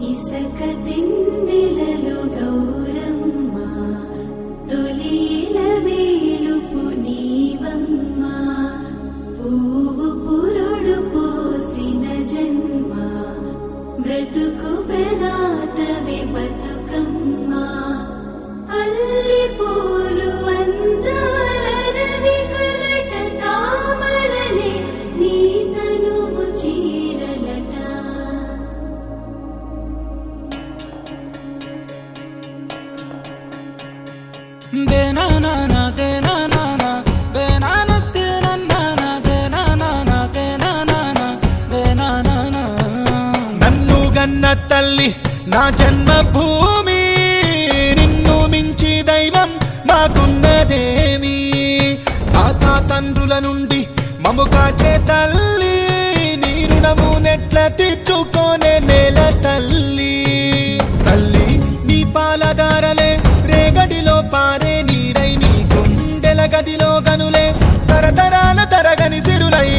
ఇసక తిన్నెలలో గౌరమ్మ తొలిల వేలుపు నీవమ్మ పువ్వు పురుడు పోసిన జన్మ బ్రతుకు ప్రదాతవి బతుకమ్మ అల్లి పూలు అందాల రవి కలట తామరలే నీ తనువు చీరలట నన్ను గన్న తల్లి నా జన్మభూమి నిన్ను మించి దైవం మాకున్నదేమి తాత తండ్రుల నుండి మము కాచే తల్లి నీ రుణము నెట్ల తీర్చుకోనే నేల తల్లి తల్లి నీ పాలదారలే రేగడిలో పారే నీరై నీ గుండెల గదిలో గనులే తరతరాల తరగని సిరులై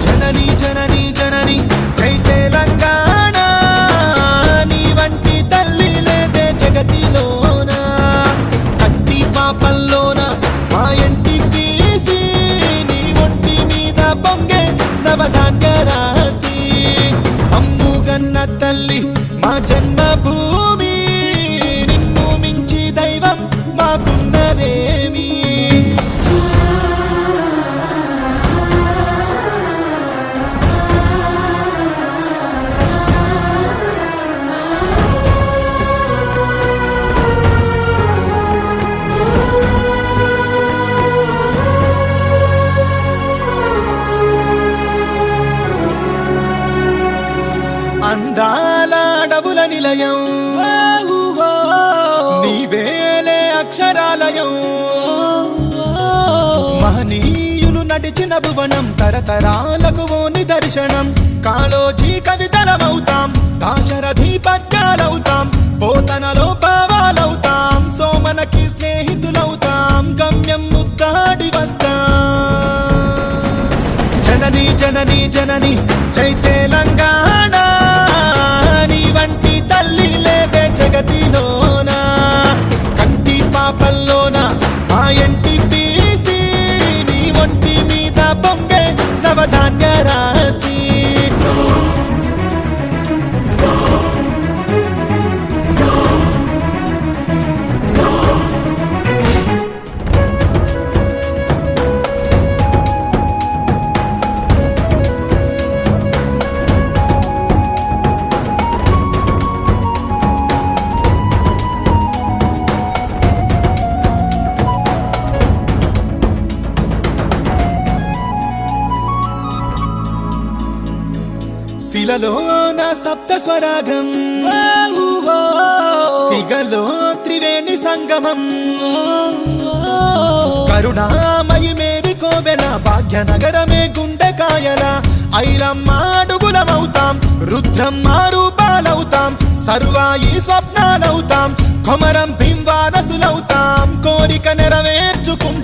జనని జనని జనని జై తెలంగాణ నీ వంటి తల్లి లేదే జగతిలోన కంటి పాపల్లోన మా ఇంటి తీసి నీ ఒంటి మీద పొంగే నవధాన్య రాసి అమ్ముగన్న తల్లి మా జన్మభూమి నిన్ను మించి దైవం మాకున్నదేమి అందాల అడవుల నిలయం నీవేలే అక్షరాలయం మహనీయులు నడిచిన భువనం తరతరాలకు ఓ నిదర్శనం కాళోజీ కవితలమవుతాం దాశరథి పద్యాలవుతాం పోతనలో పావాలవుతాం సోమనకి స్నేహితులవుతాం గమ్యం ముద్దాడి వస్తాం జనని జనని జనని జై తెలంగాణ నీ వంటి తల్లి లేదే జగతిలోన కంటి పాపల్లోన మా ఇంటి తీసి నీ ఒంటి మీద పొంగే నవధాన్య రాసి శిలలో నా సప్త స్వరాగం సిగలో త్రివేణి సంగమం కరుణామయి మేరి కోవెల భాగ్యనగరమే గుండెకాయల ఐరమ్మ అడుగులమవుతాం రుద్రమ్మ రూపాలవుతాం సర్వాయి స్వప్నాలవుతాం కొమరం భీం వారసులవుతాం కోరిక నెరవేర్చుకుంటాం